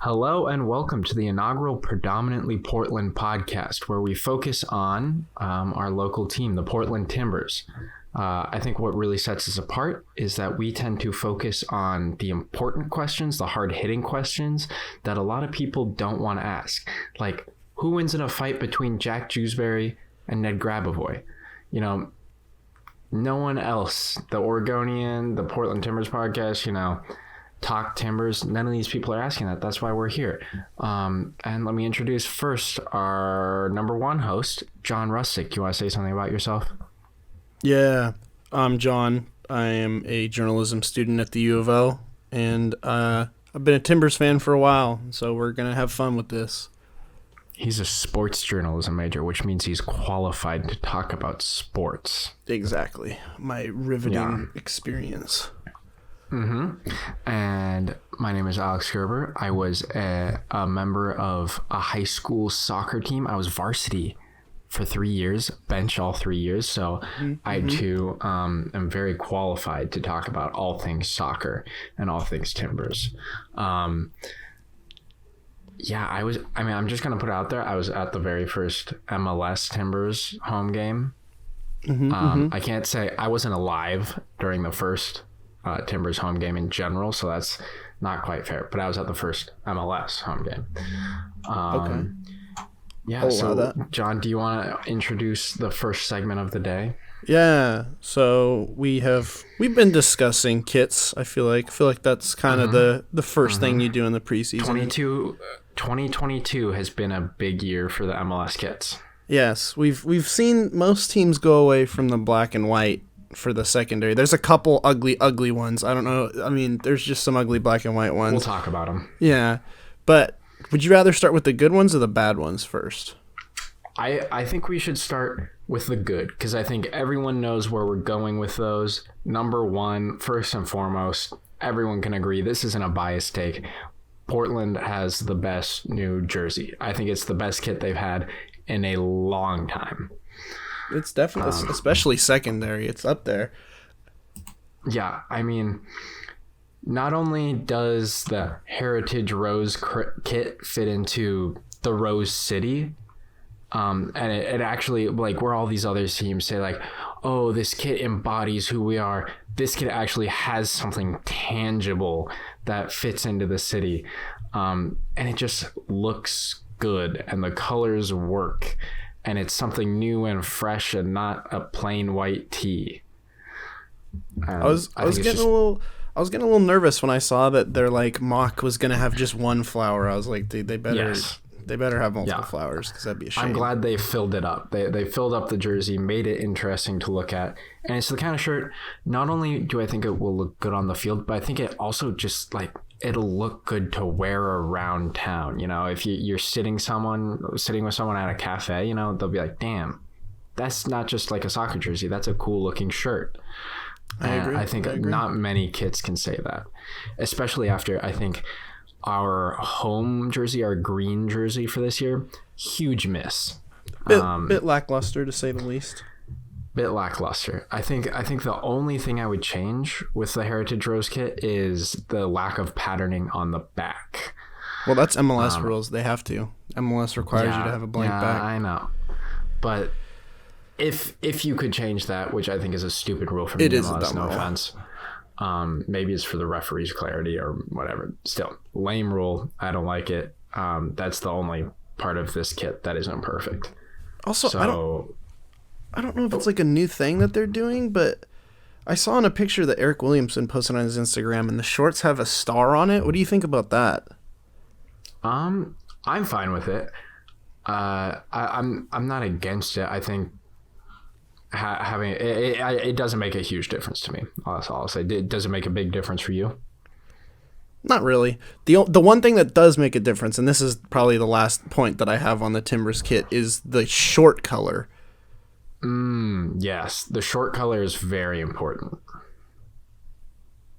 Hello and welcome to the inaugural Predominantly Portland podcast, where we focus on our local team, the Portland Timbers. I think what really sets us apart is that we tend to focus on the important questions, the hard-hitting questions that a lot of people don't want to ask. Like, who wins in a fight between Jack Jewsbury and Ned Grabavoy? You know, no one else, the Oregonian, the Portland Timbers podcast, talk Timbers. None of these people are asking that. That's why we're here. And let me introduce first our number one host, John Rustick. You want to say something about yourself? Yeah, I'm John. I am a journalism student at the U of L, and I've been a Timbers fan for a while, so we're going to have fun with this. He's a sports journalism major, which means he's qualified to talk about sports. Exactly. My riveting experience. Mm-hmm. And my name is Alex Gerber. I was a member of a high school soccer team. I was varsity for 3 years, bench all 3 years. So I too am very qualified to talk about all things soccer and all things Timbers. I'm just going to put it out there. I was at the very first MLS Timbers home game. I can't say I wasn't alive during the first Timbers home game in general, so that's not quite fair. But I was at the first MLS home game. Okay. Yeah, so John, do you want to introduce the first segment of the day? Yeah, so we've been discussing kits. I feel like that's kind of the first thing you do in the preseason. 2022 has been a big year for the MLS kits. Yes, we've seen most teams go away from the black and white for the secondary. There's a couple ugly ones. I don't know. I mean, there's just some ugly black and white ones. We'll talk about them. Yeah, but would you rather start with the good ones or the bad ones first? I think we should start with the good, because I think everyone knows where we're going with those. Number one, first and foremost, everyone can agree, this isn't a biased take, Portland has the best new jersey. I think it's the best kit they've had in a long time. It's definitely, especially secondary, it's up there. Yeah, I mean, not only does the Heritage Rose kit fit into the Rose City, and it actually, like, where all these other teams say, like, oh, this kit embodies who we are, this kit actually has something tangible that fits into the city, and it just looks good, and the colors work, and it's something new and fresh and not a plain white tee. I was getting a little nervous when I saw that their mock was gonna have just one flower. I was like, dude, they better have multiple flowers, because that'd be a shame. I'm glad they filled it up. They filled up the jersey, made it interesting to look at, and it's the kind of shirt. Not only do I think it will look good on the field, but I think it also just it'll look good to wear around town. If you're sitting with someone at a cafe, they'll be like, damn, that's not just like a soccer jersey. That's a cool looking shirt. I agree. I think not many kits can say that, especially after, I think, our home jersey, our green jersey for this year, huge miss. Bit lackluster, to say the least. Bit lackluster. I think the only thing I would change with the Heritage Rose kit is the lack of patterning on the back. Well, that's MLS rules. They have to. MLS requires you to have a blank back. I know. But if you could change that, which I think is a stupid rule from MLS, no offense. Maybe it's for the referee's clarity or whatever. Still, lame rule. I don't like it. That's the only part of this kit that isn't perfect. Also, I don't know if it's a new thing that they're doing, but I saw in a picture that Eric Williamson posted on his Instagram, and the shorts have a star on it. What do you think about that? I'm fine with it. I'm not against it. I think having it doesn't make a huge difference to me. That's all I'll say. Does it make a big difference for you? Not really. The one thing that does make a difference, and this is probably the last point that I have on the Timbers kit, is the short color. Yes, the short color is very important.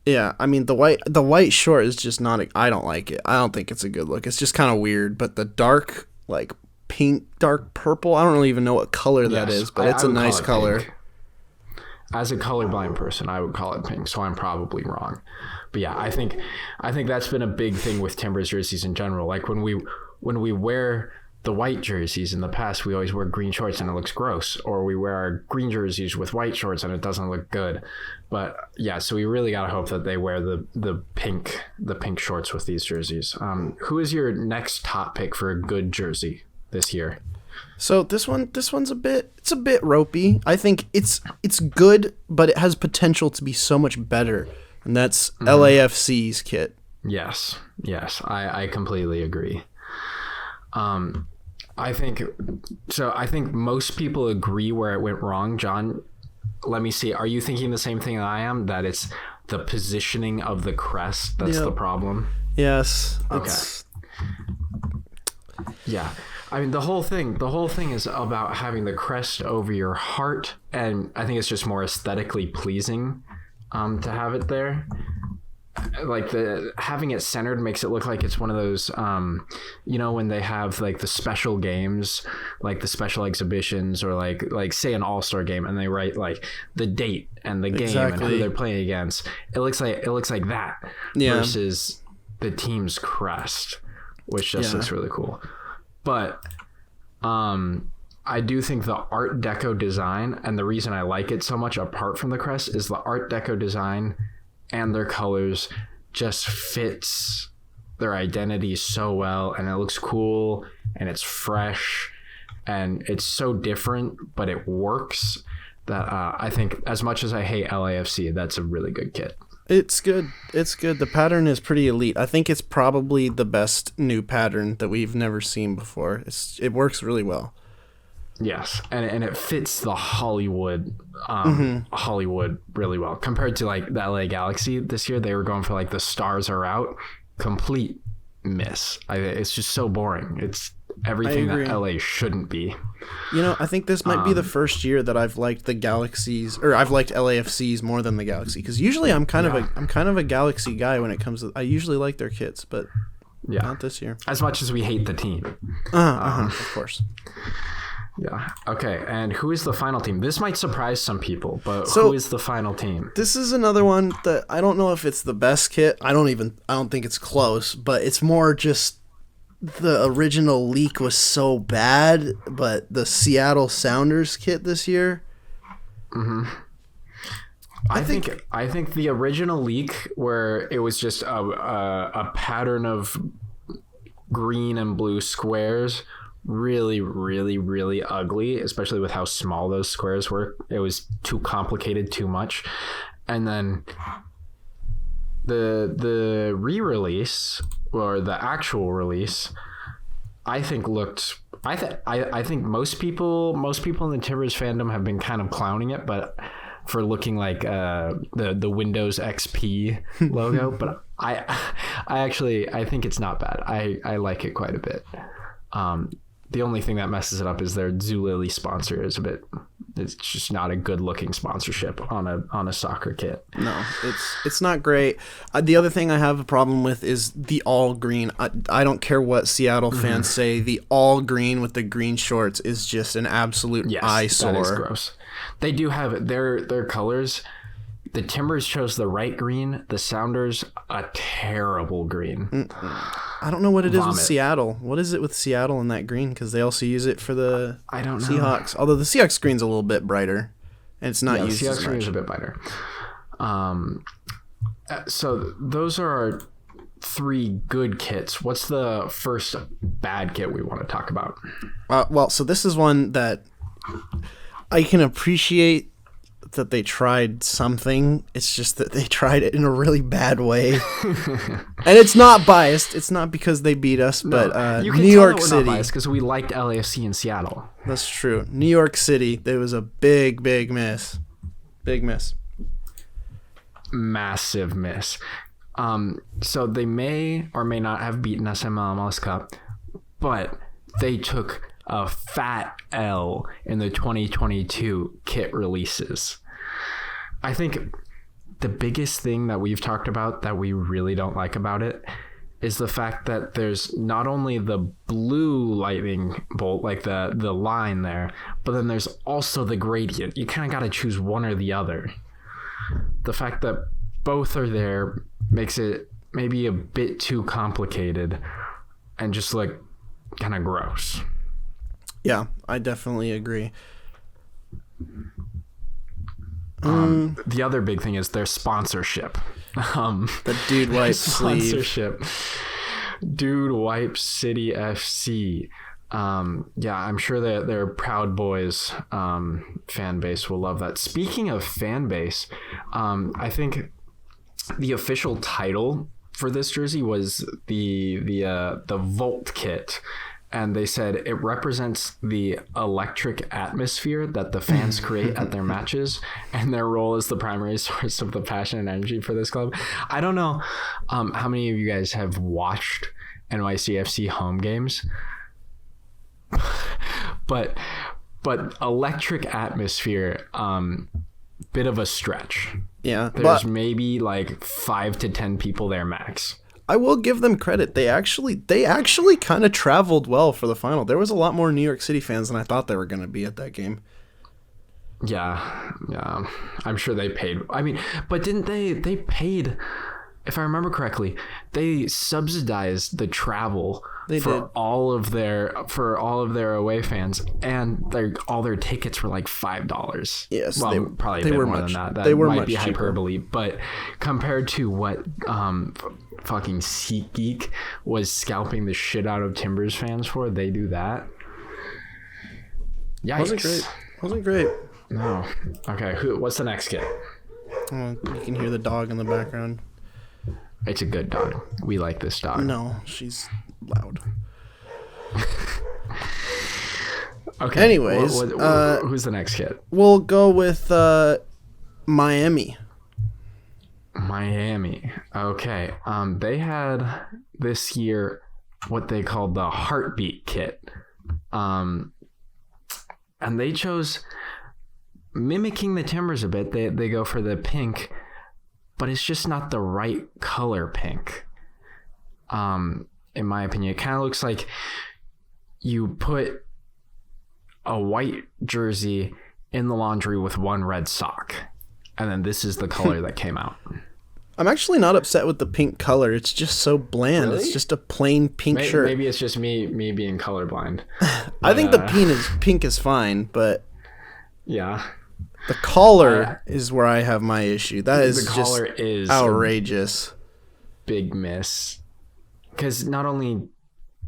Yeah, I mean the white short is just not. I don't like it. I don't think it's a good look. It's just kind of weird. But the dark, pink, dark purple. I don't really even know what color that is, but it's a nice color. as a colorblind person, I would call it pink, so I'm probably wrong. But yeah, I think that's been a big thing with Timbers jerseys in general. Like when we wear the white jerseys in the past, we always wear green shorts and it looks gross, or we wear our green jerseys with white shorts and it doesn't look good. But yeah, so we really gotta hope that they wear the pink shorts with these jerseys. Who is your next top pick for a good jersey this year? So this one's a bit ropey. I think it's good, but it has potential to be so much better, and that's LAFC's kit. Yes, I completely agree. I think most people agree where it went wrong. John, let me see. Are you thinking the same thing I am, that it's the positioning of the crest that's the problem? Yes. Okay. Yeah. I mean, the whole thing is about having the crest over your heart, and I think it's just more aesthetically pleasing to have it there. Like having it centered makes it look like it's one of those, when they have like the special games, like the special exhibitions, or like say an all-star game, and they write like the date and the game and who they're playing against. It looks like that versus the team's crest, which just looks really cool. But I do think the Art Deco design, and the reason I like it so much apart from the crest, is the Art Deco design and their colors just fits their identity so well, and it looks cool and it's fresh and it's so different, but it works, that I think, as much as I hate LAFC, that's a really good kit. It's good. The pattern is pretty elite. I think it's probably the best new pattern that we've never seen before. It works really well. Yes, and it fits the Hollywood really well compared to like the LA Galaxy this year. They were going for like the stars are out, complete miss. It's just so boring. It's everything that LA shouldn't be. I think this might be the first year that I've liked the Galaxies, or I've liked LAFCs more than the Galaxy, because usually I'm kind of a Galaxy guy when it comes to. I usually like their kits, but not this year. As much as we hate the team, of course. Yeah. Okay. And who is the final team? This might surprise some people, but who is the final team? This is another one that I don't know if it's the best kit. I don't think it's close, but it's more just the original leak was so bad, but the Seattle Sounders kit this year. Mm-hmm. I think the original leak, where it was just a pattern of green and blue squares, really, really, really ugly, especially with how small those squares were. It was too complicated, too much. And then the re-release, or the actual release, I think looked. I think most people in the Timbers fandom have been kind of clowning it, but for looking like the Windows XP logo. But I think it's not bad. I like it quite a bit. The only thing that messes it up is their Zulily sponsor is it's just not a good looking sponsorship on a soccer kit. No, it's not great. The other thing I have a problem with is the all green. I don't care what Seattle fans say. The all green with the green shorts is just an absolute eyesore. That is gross. They do have their colors. The Timbers chose the right green. The Sounders, a terrible green. I don't know what it is with Seattle. What is it with Seattle and that green? Because they also use it for the Seahawks. Although the Seahawks green's a little bit brighter, and it's not used as much. The Seahawks green is a bit brighter. So those are our 3 good kits. What's the first bad kit we want to talk about? So this is one that I can appreciate that they tried something. It's just that they tried it in a really bad way. And it's not biased. It's not because they beat us, but you can New tell York that we're City. not biased because we liked LAFC in Seattle. That's true. New York City, there was a big miss. Big miss. Massive miss. So they may or may not have beaten us in MLS Cup, but they took a fat L in the 2022 kit releases. I think the biggest thing that we've talked about that we really don't like about it is the fact that there's not only the blue lightning bolt, like the line there, but then there's also the gradient. You kind of got to choose one or the other. The fact that both are there makes it maybe a bit too complicated and just like kind of gross. Yeah, I definitely agree. The other big thing is their sponsorship. The Dude Wipe sponsorship. Dude Wipe City FC. Yeah, I'm sure that their Proud Boys fan base will love that. Speaking of fan base, I think the official title for this jersey was the Volt Kit. And they said it represents the electric atmosphere that the fans create at their matches, and their role is the primary source of the passion and energy for this club. I don't know how many of you guys have watched NYCFC home games, but electric atmosphere, bit of a stretch. Yeah, there's maybe like 5 to 10 people there max. I will give them credit. They actually kind of traveled well for the final. There was a lot more New York City fans than I thought there were going to be at that game. Yeah. I'm sure they paid. I mean, but didn't they paid, if I remember correctly, they subsidized the travel all of their away fans, and all their tickets were like $5. Yes, well, probably a bit more than that. That might be hyperbole, but compared to what fucking SeatGeek was scalping the shit out of Timbers fans for, they do that. Yikes. Wasn't great. No. Okay. What's the next kid? You can hear the dog in the background. It's a good dog. We like this dog. No, she's loud. Okay. Anyways, who's the next kid? We'll go with Miami. Miami. Okay. They had this year what they called the Heartbeat Kit. And they chose, mimicking the Timbers a bit, they go for the pink, but it's just not the right color pink. In my opinion, it kind of looks like you put a white jersey in the laundry with one red sock, and then this is the color that came out. I'm actually not upset with the pink color. It's just so bland. Really? It's just a plain pink shirt. Maybe it's just me being colorblind. I think the pink is fine, but yeah, the collar is where I have my issue. That is the collar is outrageous. Big miss. Because not only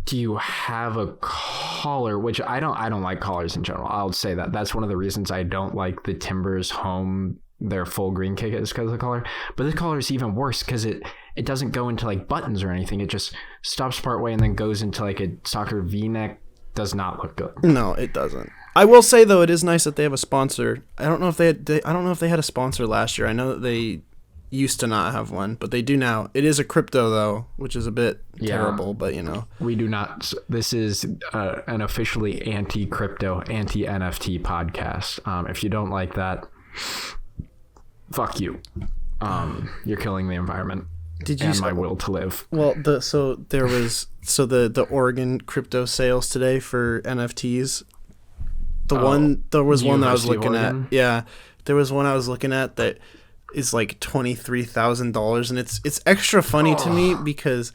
do you have a collar, which I don't like collars in general. I'll say that. That's one of the reasons I don't like the Timbers home, their full green kick, is because of the collar. But this collar is even worse because it doesn't go into like buttons or anything. It just stops partway and then goes into like a soccer V-neck. Does not look good. No, it doesn't. I will say though, it is nice that they have a sponsor. I don't know if they had a sponsor last year. I know that they used to not have one, but they do now. It is a crypto though, which is a bit terrible, but you know. We do not. This is an officially anti-crypto, anti-NFT podcast. If you don't like that, fuck you. You're killing the environment. My will to live. Well, there was the Oregon crypto sales today for NFTs. There was one that I was looking at. Yeah, there was one I was looking at that is like $23,000, and it's extra funny to me because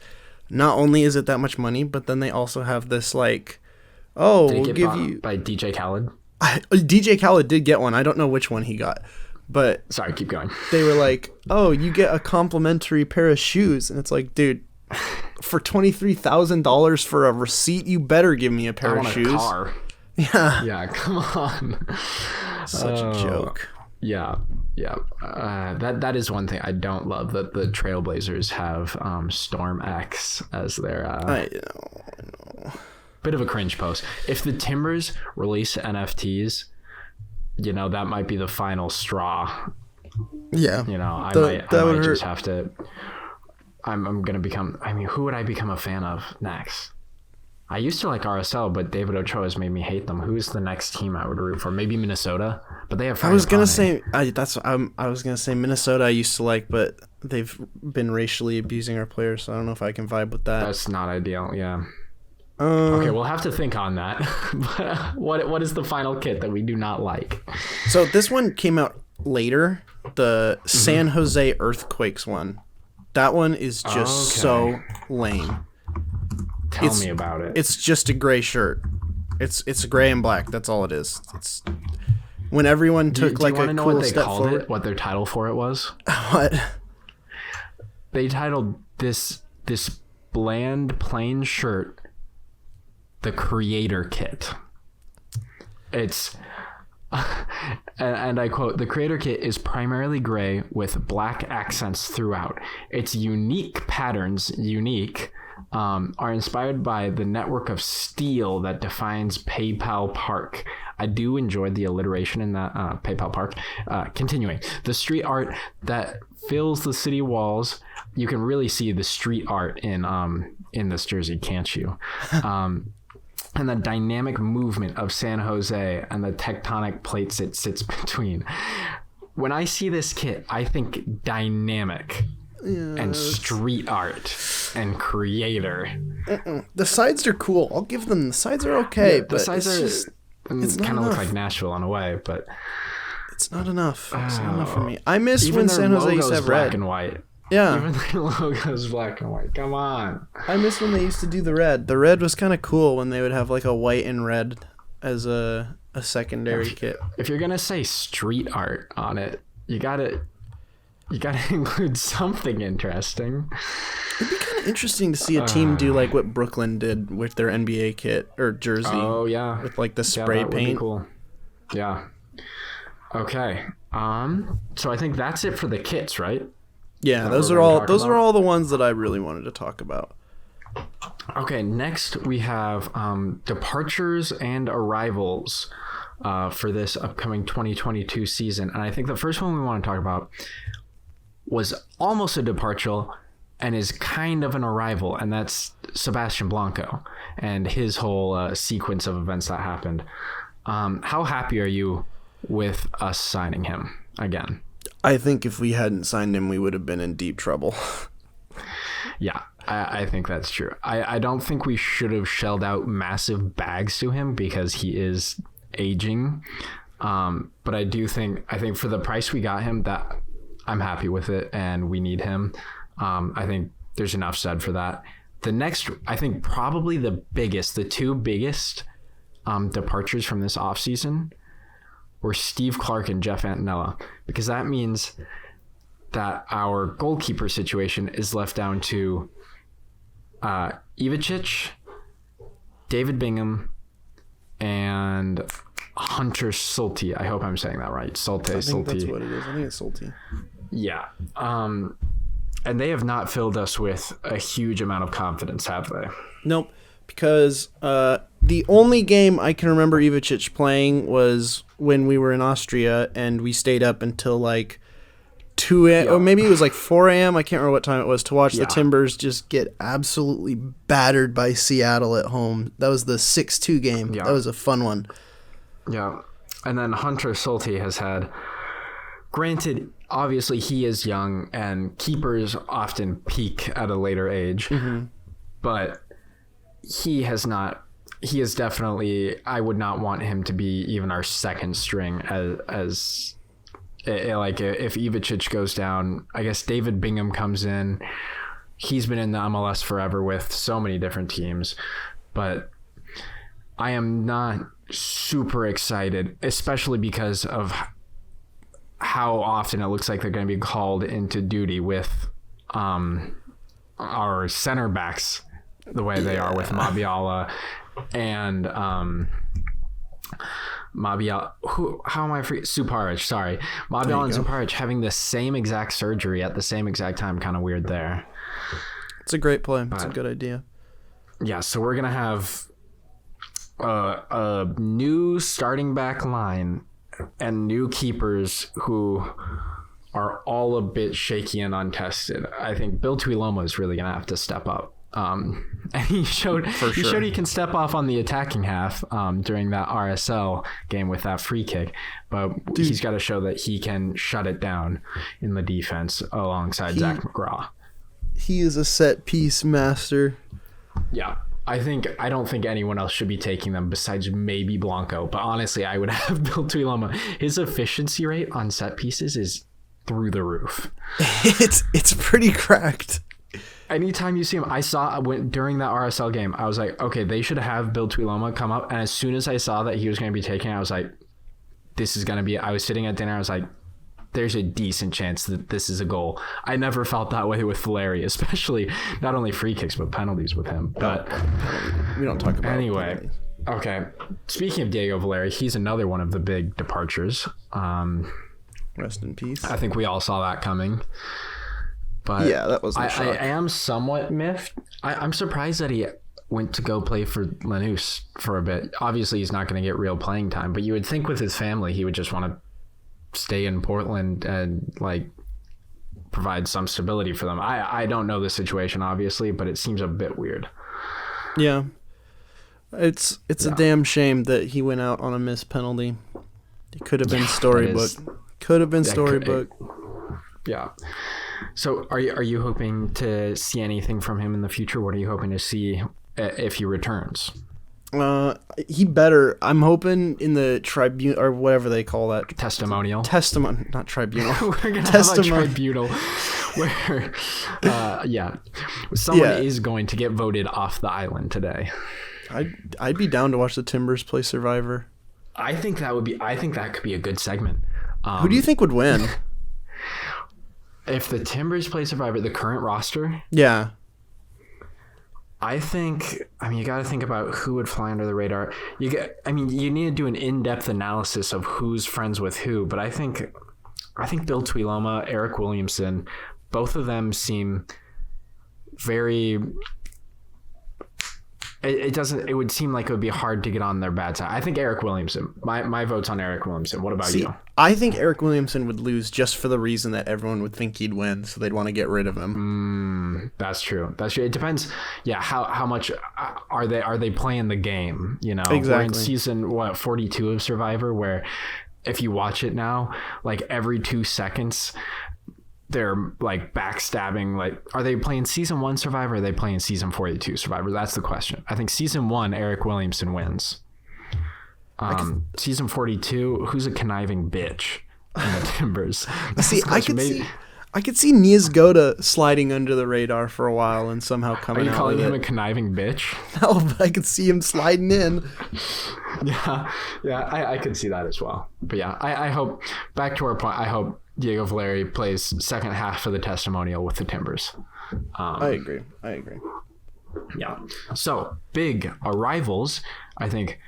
not only is it that much money, but then they also have this like, we'll give you by DJ Khaled. DJ Khaled did get one. I don't know which one he got. But sorry, keep going. They were like, "Oh, you get a complimentary pair of shoes," and it's like, dude, for $23,000 for a receipt, you better give me a pair of shoes. A car. Yeah, come on. Such a joke. Yeah. That is one thing I don't love, that the Trailblazers have Storm X as their. I know. Bit of a cringe post. If the Timbers release NFTs, you know, that might be the final straw. Yeah. You know, I might just have to. I'm going to become. I mean, who would I become a fan of next? I used to like RSL, but David Ochoa has made me hate them. Who's the next team I would root for? Maybe Minnesota, but they have. I was gonna say Minnesota. I used to like, but they've been racially abusing our players, so I don't know if I can vibe with that. That's not ideal. Yeah. Okay, we'll have to think on that. But what is the final kit that we do not like? So this one came out later, the San Jose Earthquakes one. That one is just so lame. Tell me about it. It's just a gray shirt. It's gray and black. That's all it is. It's when everyone took do you like a know cool what they step called forward. it? What their title for it was? What? They titled this bland plain shirt the Creator Kit. It's and I quote, "The Creator Kit is primarily gray with black accents throughout. Its unique patterns, are inspired by the network of steel that defines PayPal Park." I do enjoy the alliteration in that PayPal Park. Continuing, the street art that fills the city walls. You can really see the street art in this jersey, can't you? And the dynamic movement of San Jose and the tectonic plates it sits between. When I see this kit, I think dynamic and street art and creator. The sides are cool. I'll give them. The sides are okay, Yeah, the but sides it's kind of look enough. like Nashville in a way, but It's not enough. It's not enough for me. I miss even when their San Jose used logo's to have black red. and white. Yeah. Even their logo's black and white. Come on. I miss when they used to do the red. The red was kind of cool when they would have like a white and red as a secondary kit. If you're gonna say street art on it, you gotta include something interesting. It'd be kind of interesting to see a team do like what Brooklyn did with their NBA kit or jersey. Oh yeah, with like the spray that would paint. be cool. Yeah. Okay. So I think that's it for the kits, right? Yeah, That those we're are gonna all. talk Those are about? all the ones that I really wanted to talk about. Okay. Next we have departures and arrivals for this upcoming 2022 season, and I think the first one we want to talk about was almost a departure and is kind of an arrival, and that's Sebastian Blanco and his whole sequence of events that happened. How happy are you with us signing him again? I think if we hadn't signed him, we would have been in deep trouble. Yeah, I think that's true. I don't think we should have shelled out massive bags to him because he is aging. But I think for the price we got him, that I'm happy with it, and we need him. I think there's enough said for that. The next, I think probably the two biggest departures from this offseason were Steve Clark and Jeff Antonella, because that means that our goalkeeper situation is left down to Ivicic, David Bingham, and Hunter Sulte. I hope I'm saying that right. I think that's what it is. I think it's Sulte. Yeah. And they have not filled us with a huge amount of confidence, have they? Nope. Because the only game I can remember Ivicic playing was when we were in Austria and we stayed up until like 2 a.m. or maybe it was like 4 a.m. I can't remember what time it was to watch the Timbers just get absolutely battered by Seattle at home. That was the 6-2 game. Yeah. That was a fun one. Yeah. And then Hunter Sulte has had, granted, obviously he is young and keepers often peak at a later age, but he is definitely, I would not want him to be even our second string as like if Ivicic goes down, I guess David Bingham comes in. He's been in the MLS forever with so many different teams, but I am not super excited, especially because of how often it looks like they're going to be called into duty with our center backs the way they are with Mabiala and Suparic, sorry. Mabiala and Suparic having the same exact surgery at the same exact time, kind of weird there. It's a great play. It's a good idea. Yeah, so we're going to have a new starting back line and new keepers who are all a bit shaky and untested. I think Bill Tuiloma is really going to have to step up. And he showed he can step off on the attacking half during that RSL game with that free kick, but he's got to show that he can shut it down in the defense alongside Zach McGraw. He is a set piece master. Yeah. I don't think anyone else should be taking them besides maybe Blanco, but honestly, I would have Bill Tuiloma. His efficiency rate on set pieces is through the roof. It's pretty cracked. Anytime you see him, during that RSL game, I was like, okay, they should have Bill Tuiloma come up. And as soon as I saw that he was going to be taken, I was like, this is going to be, I was sitting at dinner. I was like, there's a decent chance that this is a goal. I never felt that way with Valeri, especially not only free kicks, but penalties with him. But we don't talk about anyway. Penalties. Okay. Speaking of Diego Valeri, he's another one of the big departures. Rest in peace. I think we all saw that coming. But yeah, that was a shock. I am somewhat miffed. I'm surprised that he went to go play for Lanús for a bit. Obviously, he's not going to get real playing time, but you would think with his family, he would just want to stay in Portland and like provide some stability for them. I don't know the situation, obviously, but it seems a bit weird. Yeah. It's a damn shame that he went out on a missed penalty. It could have been storybook. Could have been storybook. Yeah. So are you hoping to see anything from him in the future? What are you hoping to see if he returns? He better. I'm hoping in the tribunal or whatever they call that. Testimonial. Not tribunal. We're going to have a tribunal where, someone is going to get voted off the island today. I'd be down to watch the Timbers play Survivor. I think that could be a good segment. Who do you think would win? If the Timbers play Survivor, the current roster? Yeah. You got to think about who would fly under the radar. You need to do an in-depth analysis of who's friends with who, but I think Bill Tuiloma, Eric Williamson, both of them seem very... It would seem like it would be hard to get on their bad side. I think Eric Williamson. My vote's on Eric Williamson. What about you? I think Eric Williamson would lose just for the reason that everyone would think he'd win, so they'd want to get rid of him. That's true. It depends. Yeah, how much are they playing the game? You know, exactly. We're in season 42 of Survivor, where if you watch it now, like every 2 seconds, they're like backstabbing. Like, are they playing season 1 Survivor? Or are they playing season 42 Survivor? That's the question. I think season 1, Eric Williamson wins. Season 42, who's a conniving bitch in the Timbers? I could see Niezgoda sliding under the radar for a while and somehow coming out. Are you calling him a conniving bitch? No, but I could see him sliding in. Yeah, I could see that as well. But yeah, I hope, back to our point, I hope Diego Valeri plays second half of the testimonial with the Timbers. I agree. Yeah. So, big arrivals. I think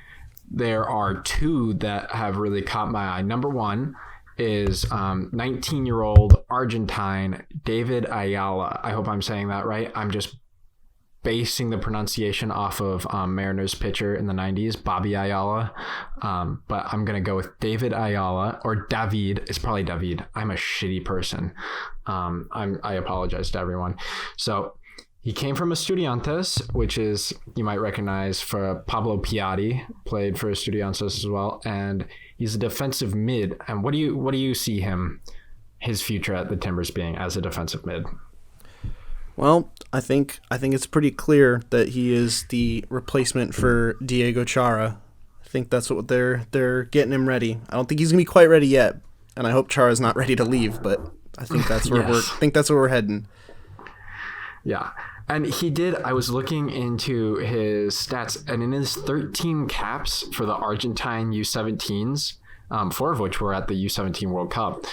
there are 2 that have really caught my eye. Number 1 is 19-year-old Argentine David Ayala. I hope I'm saying that right. I'm just basing the pronunciation off of Mariners pitcher in the 90s, Bobby Ayala. But I'm going to go with David Ayala, or David. It's probably David. I'm a shitty person. I apologize to everyone. So he came from Estudiantes, which is, you might recognize, for Pablo Piatti, played for Estudiantes as well. And he's a defensive mid. And what do you see his future at the Timbers being as a defensive mid? Well, I think it's pretty clear that he is the replacement for Diego Chara. I think that's what they're getting him ready. I don't think he's gonna be quite ready yet, and I hope Chara's not ready to leave. But I think that's where we're heading. Yeah, and he did. I was looking into his stats, and in his 13 caps for the Argentine U17s, 4 of which were at the U17 World Cup,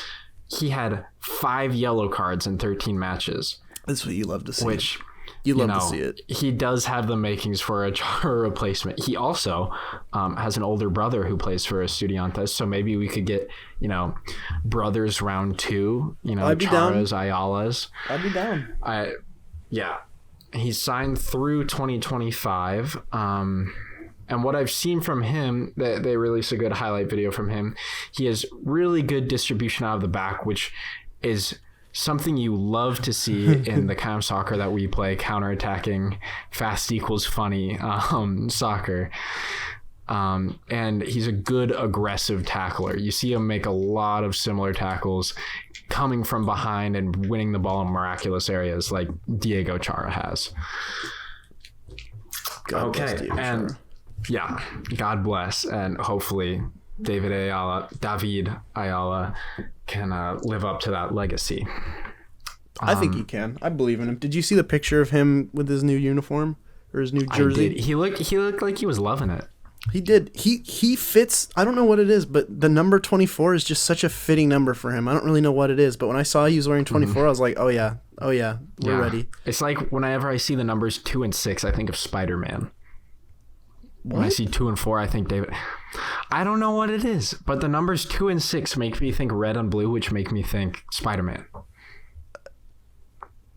he had 5 yellow cards in 13 matches. That's what you love to see. Which, you love to see it. He does have the makings for a Chara replacement. He also has an older brother who plays for Estudiantes, so maybe we could get, brothers round 2, Chara's, Ayala's. I'd be down. Yeah. He's signed through 2025. And what I've seen from him, they released a good highlight video from him. He has really good distribution out of the back, which is something you love to see in the kind of soccer that we play, counterattacking, fast equals funny soccer. And he's a good aggressive tackler. You see him make a lot of similar tackles, coming from behind and winning the ball in miraculous areas like Diego Chara has. God bless Diego and Chara. Yeah, God bless, and hopefully David Ayala can live up to that legacy. I think he can. I believe in him. Did you see the picture of him with his new uniform or his new jersey? I did. He looked like he was loving it. He did. He fits. I don't know what it is, but the number 24 is just such a fitting number for him. I don't really know what it is, but when I saw he was wearing 24, I was like, oh yeah, we're ready. It's like whenever I see the numbers 2 and 6, I think of Spider-Man. When I see 2 and 4, I think David. I don't know what it is, but the numbers 2 and 6 make me think red and blue, which make me think Spider-Man.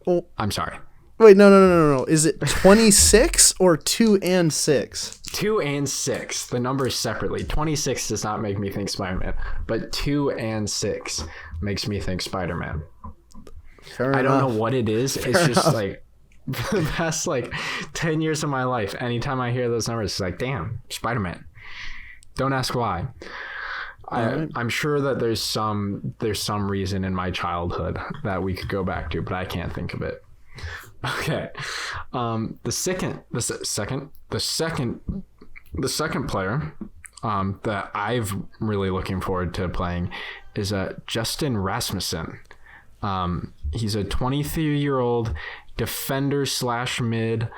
Oh, I'm sorry. Wait, no. Is it 26 or 2 and 6? 2 and 6. The numbers separately. 26 does not make me think Spider-Man, but 2 and 6 makes me think Spider-Man. I don't know what it is. It's just like the past 10 years of my life, anytime I hear those numbers, it's like, damn, Spider-Man. Don't ask why. I'm sure that there's some reason in my childhood that we could go back to, but I can't think of it. Okay. The second player that I've really looking forward to playing is Justin Rasmussen. He's a 23-year-old defender / mid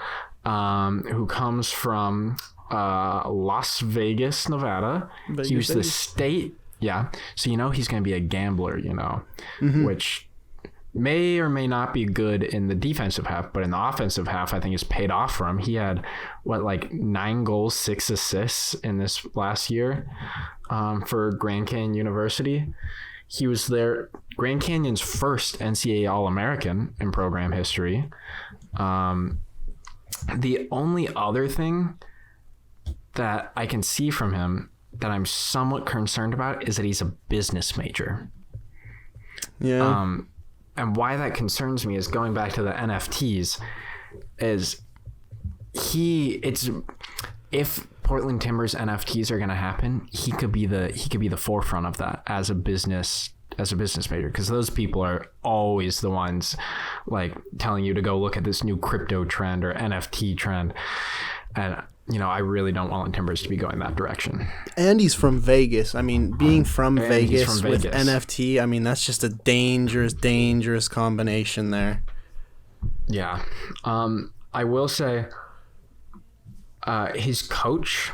who comes from Las Vegas, Nevada. He was the state. Yeah. So, he's going to be a gambler, which may or may not be good in the defensive half, but in the offensive half, I think it's paid off for him. He had 9 goals, 6 assists in this last year for Grand Canyon University. He was Grand Canyon's first NCAA All-American in program history. The only other thing that I can see from him that I'm somewhat concerned about is that he's a business major. Yeah. And why that concerns me is going back to the NFTs is if Portland Timbers NFTs are going to happen, he could be the forefront of that as a business major, because those people are always the ones telling you to go look at this new crypto trend or NFT trend. And I really don't want the Timbers to be going that direction. And he's from Vegas. I mean, being from Vegas with NFT, I mean, that's just a dangerous combination there. Yeah. I will say his coach,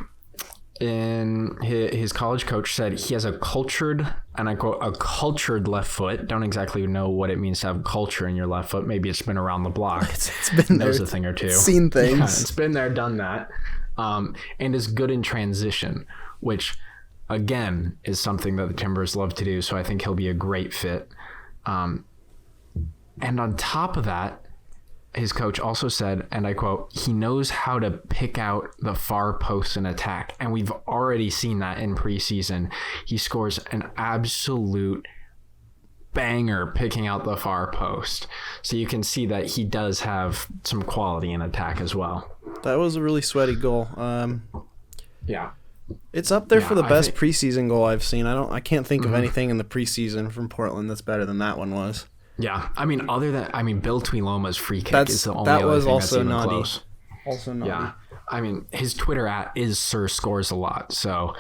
his college coach said he has a cultured, and I quote, a cultured left foot. Don't exactly know what it means to have culture in your left foot. Maybe it's been around the block. It's been there. Knows a thing or two. Seen things. Yeah, it's been there, done that. And is good in transition, which again is something that the Timbers love to do. So I think he'll be a great fit. And on top of that, his coach also said, and I quote, he knows how to pick out the far post and attack. And we've already seen that in preseason. He scores an absolute banger picking out the far post. So you can see that he does have some quality in attack as well. That was a really sweaty goal. Yeah. It's up there for the best preseason goal I've seen. I can't think of anything in the preseason from Portland that's better than that one was. Yeah, I mean, Bill Tuiloma's free kick is the only other thing that's even close. Also naughty. Yeah, I mean, his Twitter is Sir Scores a Lot, so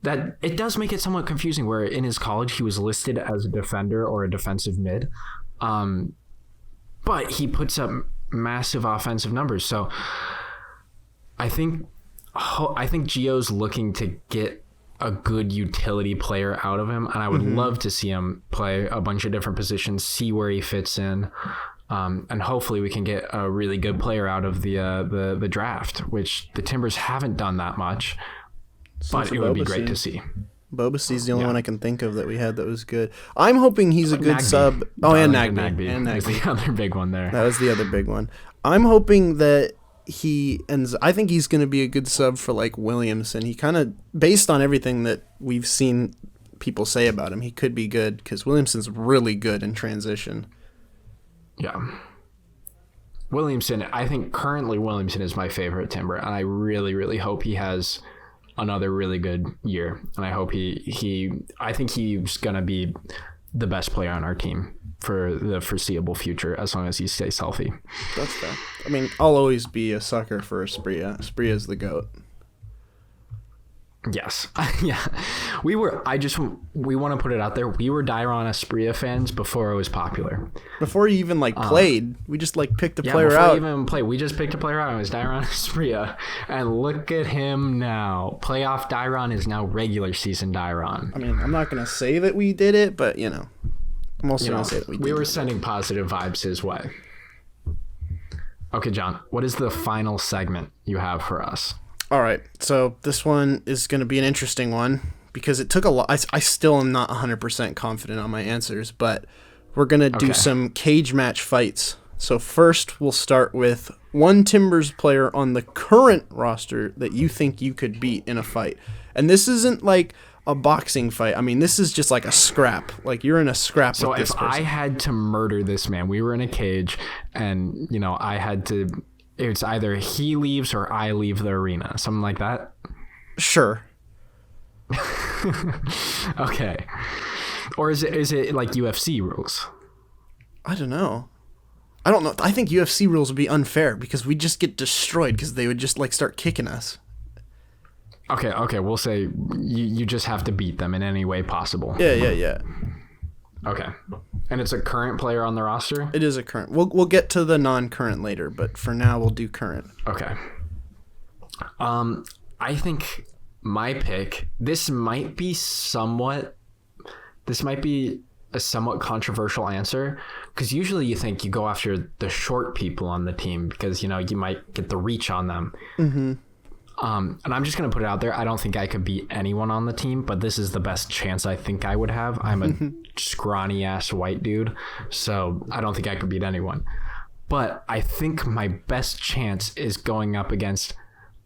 that it does make it somewhat confusing. Where in his college he was listed as a defender or a defensive mid, but he puts up massive offensive numbers. So I think Gio's looking to get a good utility player out of him, and I would love to see him play a bunch of different positions, see where he fits in, and hopefully we can get a really good player out of the draft, which the Timbers haven't done that much, but it would be great to see. Bobasee's the only one I can think of that we had that was good. I'm hoping he's a good sub. Oh, and Nagby. And Nagby. The other big one there. That was the other big one. I'm hoping that I think he's going to be a good sub for Williamson. He kind of, based on everything that we've seen people say about him. He could be good because Williamson's really good in transition. Yeah. Williamson, I think currently Williamson is my favorite Timber, and I really, really hope he has another really good year. And I hope I think he's going to be the best player on our team for the foreseeable future, as long as he stays healthy. That's fair. I mean, I'll always be a sucker for Spria. Spria's the GOAT. Yes. Yeah. We want to put it out there. We were Dairon Asprilla fans before it was popular. Before he even played, we just picked a player before out. He even played, we just picked a player out. It was Dairon Asprilla. And look at him now. Playoff Dairon is now regular season Dairon. I mean, I'm not going to say that we did it, but I'm also going to say that we did it. We were sending positive vibes his way. Okay, John, what is the final segment you have for us? All right, so this one is going to be an interesting one because it took a lot. I still am not 100% confident on my answers, but we're going to do some cage match fights. So first, we'll start with one Timbers player on the current roster that you think you could beat in a fight. And this isn't like a boxing fight. I mean, this is just like a scrap. Like you're in a scrap with this person. So if I had to murder this man, we were in a cage and, I had to... It's either he leaves or I leave the arena. Something like that? Sure. Okay. Or is it like UFC rules? I don't know. I think UFC rules would be unfair because we just get destroyed because they would just start kicking us. Okay. We'll say you just have to beat them in any way possible. Yeah. Okay. And it's a current player on the roster? It is a current. We'll get to the non-current later, but for now we'll do current. Okay. I think my pick, this might be a somewhat controversial answer because usually you think you go after the short people on the team because, you might get the reach on them. Mm-hmm. And I'm just going to put it out there. I don't think I could beat anyone on the team, but this is the best chance I think I would have. I'm a scrawny ass white dude, so I don't think I could beat anyone. But I think my best chance is going up against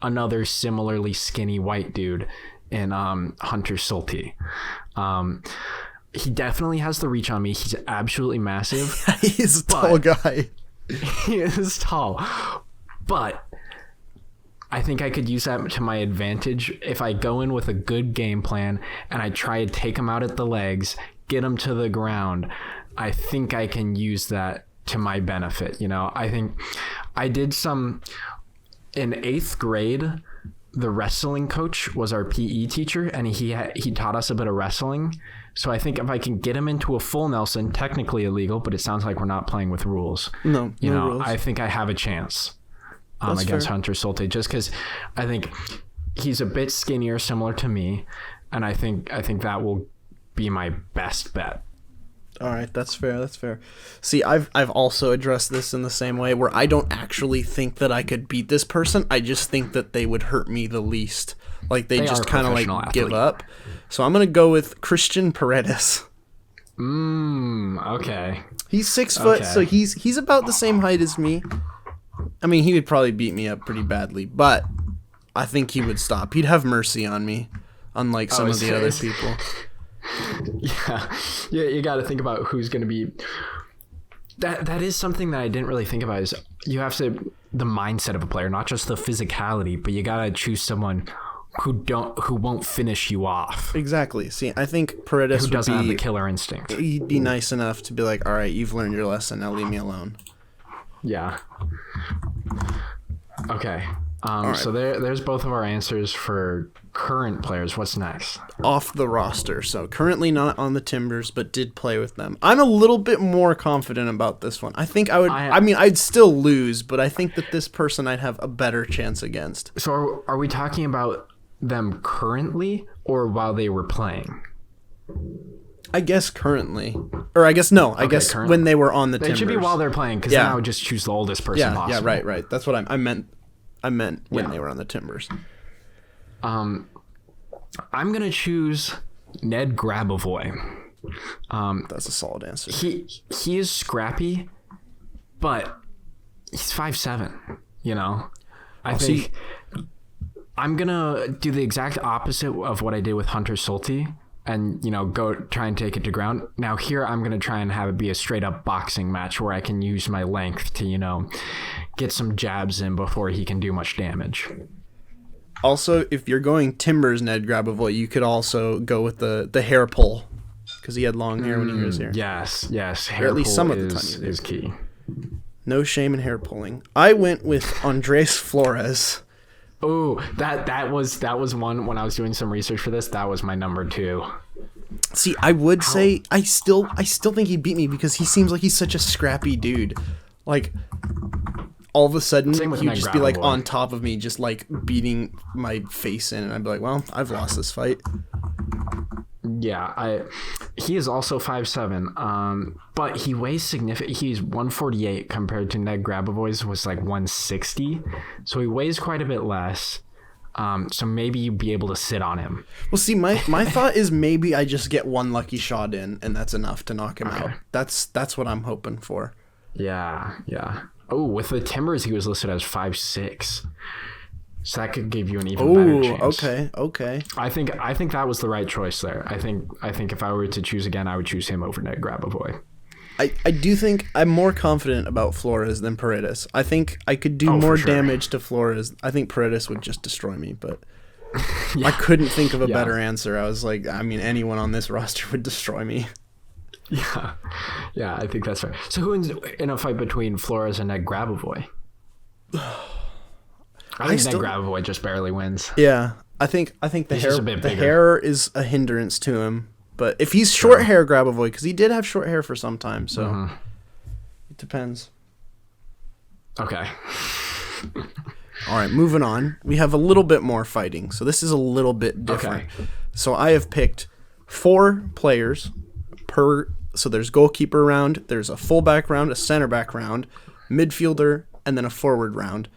another similarly skinny white dude in Hunter Sulte. He definitely has the reach on me. He's absolutely massive. He's a tall guy. He is tall. But I think I could use that to my advantage if I go in with a good game plan and I try to take him out at the legs, get him to the ground. I think I can use that to my benefit. I think I did some in 8th grade. The wrestling coach was our PE teacher and he taught us a bit of wrestling. So I think if I can get him into a full Nelson, technically illegal, but it sounds like we're not playing with rules. No rules. I think I have a chance. Against fair. Hunter Sulte, just because I think he's a bit skinnier, similar to me, and I think that will be my best bet. All right, that's fair. See, I've also addressed this in the same way, where I don't actually think that I could beat this person. I just think that they would hurt me the least. Like they just kind of give up. So I'm gonna go with Christian Paredes. Okay. He's 6 foot, so he's about the same height as me. I mean, he would probably beat me up pretty badly, but I think he would stop. He'd have mercy on me, unlike some of the other people. Yeah, you got to think about who's going to be. That is something that I didn't really think about. Is you have the mindset of a player, not just the physicality, but you got to choose someone who won't finish you off. Exactly. See, I think Paredes who doesn't have the killer instinct. He'd be nice enough to be like, all right, you've learned your lesson. Now leave me alone. Yeah. Okay. Right. So there's both of our answers for current players. What's next? Off the roster. So currently not on the Timbers, but did play with them. I'm a little bit more confident about this one. I think I would. I'd still lose, but I think that this person I'd have a better chance against. So are we talking about them currently or while they were playing? I guess currently. Or I guess no. I guess currently. When they were on the Timbers. It should be while they're playing, because then I would just choose the oldest person possible. Yeah, right. That's what I meant. I meant when they were on the Timbers. I'm going to choose Ned Grabavoy. That's a solid answer. He is scrappy, but he's 5'7", I think I'm going to do the exact opposite of what I did with Hunter Sulte. and go try and take it to ground. Now here I'm going to try and have it be a straight up boxing match where I can use my length to get some jabs in before he can do much damage. Also, if you're going Timbers Ned Grabavoy, you could also go with the hair pull, because he had long hair when he was here. Yes, hair or at least pull some of the time is key. No shame in hair pulling. I went with Andres Flores. Oh, that was one when I was doing some research for this. That was my number 2. See, I would say I still think he beat me because he seems like he's such a scrappy dude. Like, all of a sudden he would just be like on top of me, just like beating my face in, and I'd be like, well, I've lost this fight. Yeah, he is also 5'7", but he weighs significant. He's 148 compared to Ned Grabavoy's was like 160, so he weighs quite a bit less. So maybe you'd be able to sit on him. Well, see, my thought is maybe I just get one lucky shot in, and that's enough to knock him out. That's what I'm hoping for. Yeah. Oh, with the Timbers, he was listed as 5'6". So that could give you an even better chance. Okay. I think that was the right choice there. I think if I were to choose again, I would choose him over Ned Grabavoy. I do think I'm more confident about Flores than Paredes. I think I could do more damage to Flores. I think Paredes would just destroy me, but I couldn't think of a better answer. I was like, I mean, anyone on this roster would destroy me. Yeah, I think that's right. So who wins in a fight between Flores and Ned Grabavoy? I think Ned Grabavoy just barely wins. Yeah, I think the hair is a hindrance to him. But if he's short hair Grabavoy, because he did have short hair for some time, so it depends. Okay. All right, moving on. We have a little bit more fighting, so this is a little bit different. Okay. So I have picked 4 players per. So there's goalkeeper round, there's a fullback round, a center back round, midfielder, and then a forward round.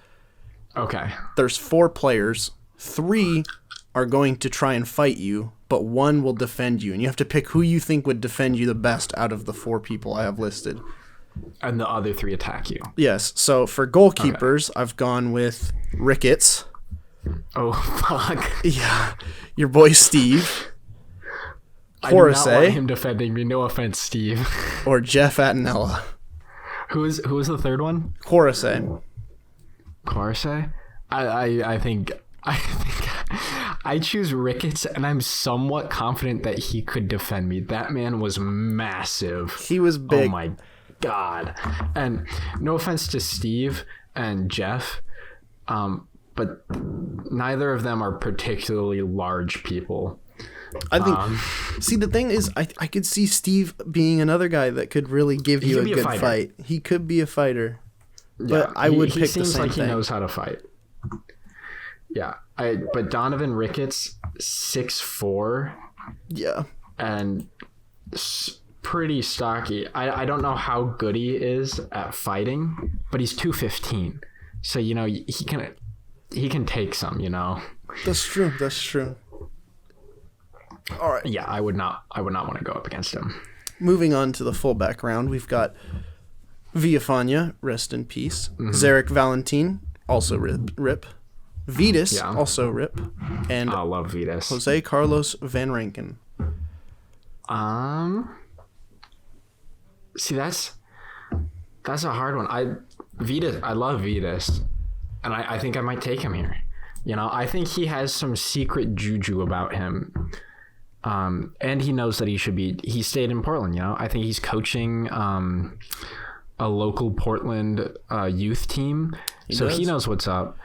Okay. There's 4 players. 3 are going to try and fight you, but 1 will defend you, and you have to pick who you think would defend you the best out of the 4 people I have listed. And the other 3 attack you. Yes. So for goalkeepers, I've gone with Ricketts. Oh, fuck. Yeah. Your boy Steve. I do not want him defending me. No offense, Steve. Or Jeff Attinella. Who was the third one? Coruscant. I think I choose Ricketts, and I'm somewhat confident that he could defend me. That man was massive. He was big. Oh my god. And no offense to Steve and Jeff, but neither of them are particularly large people. I think. See, the thing is, I could see Steve being another guy that could really give you a good fight. He could be a fighter. But I would pick the same thing. He seems like he knows how to fight. Yeah, but Donovan Ricketts, 6'4". Yeah. And pretty stocky. I don't know how good he is at fighting, but he's 215. So, he can take some, That's true. All right. Yeah, I would not want to go up against him. Moving on to the fullback round, we've got Villafana, rest in peace. Mm-hmm. Zarek Valentin, also rip. Vitas, also rip. And I love Vitas. Jose Carlos Van Rankin. See, that's a hard one. I love Vitas, and I think I might take him here. I think he has some secret juju about him. And he knows that he stayed in Portland, I think he's coaching a local Portland youth team. He knows what's up.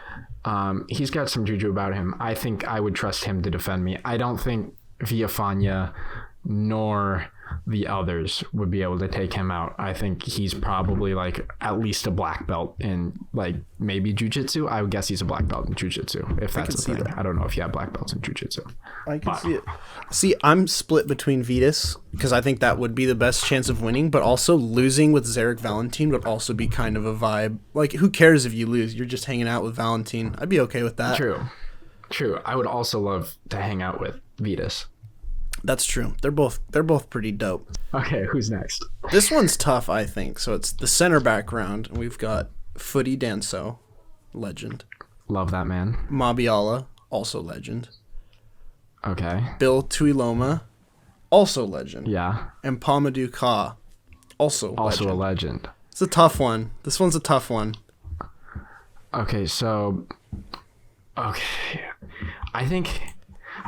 He's got some juju about him. I think I would trust him to defend me. I don't think Villafana nor the others would be able to take him out. I think he's probably like at least a black belt in like maybe jiu-jitsu. I would guess he's a black belt in jiu-jitsu, if that's the thing. I don't know if you have black belts in jiu-jitsu. I can see it. See, I'm split between Vitas because I think that would be the best chance of winning, but also losing with Zarek Valentin would also be kind of a vibe. Like, who cares if you lose? You're just hanging out with Valentin. I'd be okay with that. True. I would also love to hang out with Vitas. That's true. They're both pretty dope. Okay, who's next? This one's tough, I think. So it's the center back round. We've got Footy Danso, legend. Love that man. Mabiala, also legend. Okay. Bill Tuiloma, also legend. Yeah. And Pamadou Ka, also a legend. It's a tough one. This one's a tough one. Okay, so... Okay. I think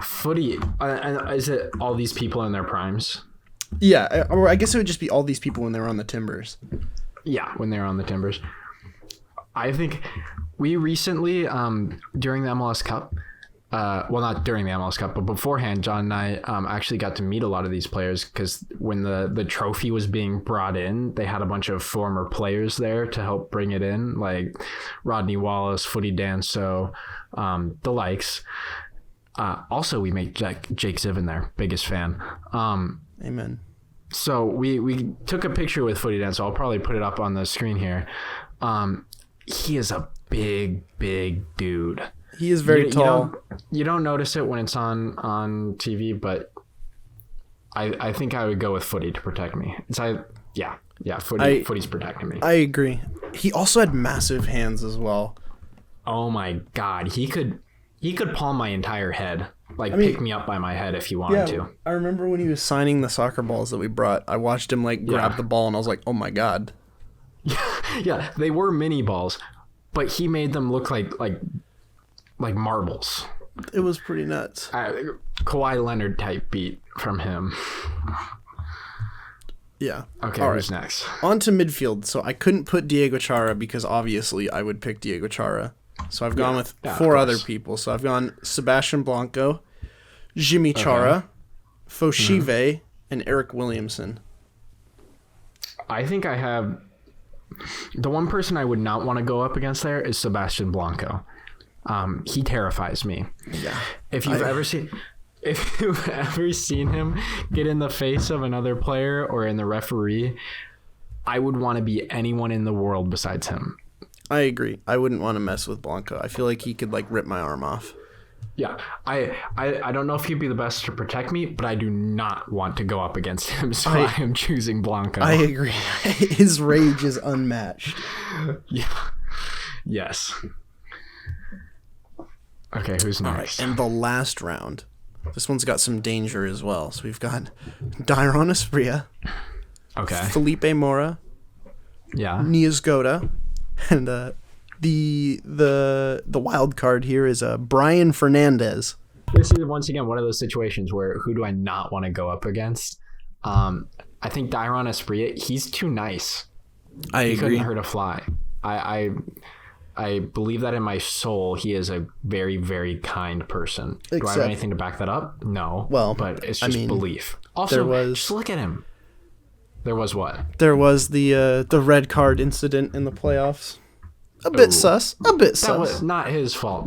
footy... is it all these people in their primes? Yeah, or I guess it would just be all these people when they were on the Timbers. Yeah, when they were on the Timbers. I think we recently, during the MLS Cup... well, not during the MLS Cup, but beforehand, John and I actually got to meet a lot of these players because when the trophy was being brought in, they had a bunch of former players there to help bring it in, like Rodney Wallace, Footy Danso, the likes. Also, we met Jake Ziven there, biggest fan. Amen. So we took a picture with Footy Danso. I'll probably put it up on the screen here. He is a big dude. He is very tall. You don't notice it when it's on TV, but I think I would go with Footy to protect me. Footy's protecting me. I agree. He also had massive hands as well. Oh my God, he could palm my entire head, pick me up by my head if he wanted to. I remember when he was signing the soccer balls that we brought. I watched him grab the ball, and I was like, oh my God. Yeah, they were mini balls, but he made them look like marbles. It was pretty nuts. Kawhi Leonard type beat from him. Yeah. Okay, who's next? On to midfield. So I couldn't put Diego Chara because obviously I would pick Diego Chara. So I've gone with four other people. So I've gone Sebastian Blanco, Jimmy Chara, Foshive, and Eric Williamson. I think I have... The one person I would not want to go up against there is Sebastian Blanco. He terrifies me. Yeah. If you've ever seen him get in the face of another player or in the referee, I would want to be anyone in the world besides him. I agree. I wouldn't want to mess with Blanco. I feel like he could rip my arm off. Yeah. I don't know if he'd be the best to protect me, but I do not want to go up against him, so I am choosing Blanco. I agree. His rage is unmatched. Yeah. Yes. Okay, who's next? And the last round. This one's got some danger as well. So we've got Dairon Asprilla. Okay. Felipe Mora. Yeah. Niasgoda. And the wild card here is Brian Fernandez. This is once again one of those situations where who do I not want to go up against? I think Dairon Asprilla, he's too nice. He couldn't hurt a fly. I believe that in my soul, he is a very, very kind person. Do I have anything to back that up? No. Well, but it's just belief. Also, just look at him. There was what? There was the red card incident in the playoffs. A bit sus. That was not his fault.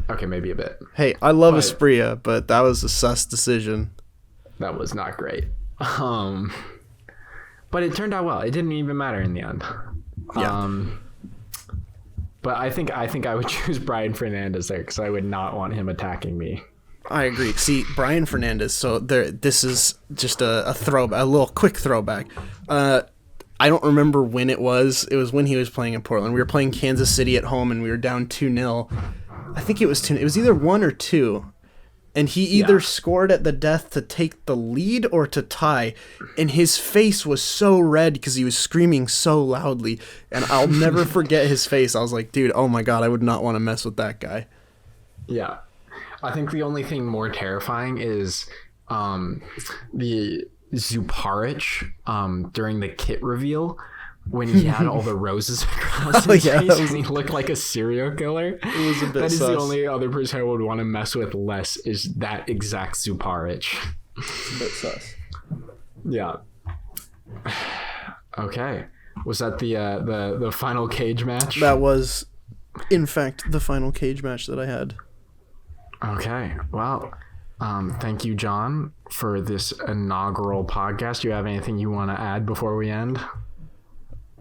Okay, maybe a bit. Hey, I love Asprilla, but that was a sus decision. That was not great. But it turned out well. It didn't even matter in the end. Yeah. But I think I would choose Brian Fernandez there because I would not want him attacking me. I agree. See, Brian Fernandez. So this is just a throwback, a little quick throwback. I don't remember when it was. It was when he was playing in Portland. We were playing Kansas City at home, and we were down 2-0. I think it was 2. It was either 1 or 2. And he either scored at the death to take the lead or to tie. And his face was so red because he was screaming so loudly. And I'll never forget his face. I was like, dude, oh my God, I would not want to mess with that guy. Yeah. I think the only thing more terrifying is the Zuparic during the kit reveal when he had all the roses across his face and he looked like a serial killer. It was a bit That is sus. the only other person I would want to mess with less is that exact Zuparic. It's a bit sus. Yeah. Okay. Was that the final cage match? That was, in fact, the final cage match that I had. Okay. Well, thank you, John, for this inaugural podcast. Do you have anything you want to add before we end?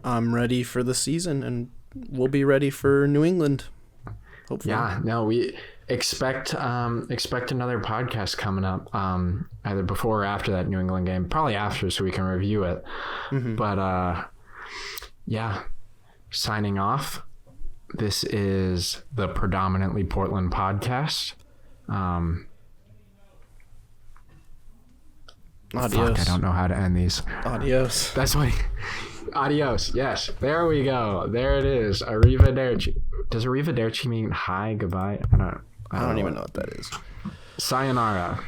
I'm ready for the season, and we'll be ready for New England. Hopefully. Yeah. No, we expect another podcast coming up, either before or after that New England game. Probably after, so we can review it. Mm-hmm. But yeah. Signing off. This is the Predominantly Portland podcast. Adios. Fuck, I don't know how to end these. Adios. That's what. Adios. Yes. There we go. There it is. Arrivederci. Does arrivederci mean hi, goodbye? I don't I don't even know what that is. Sayonara.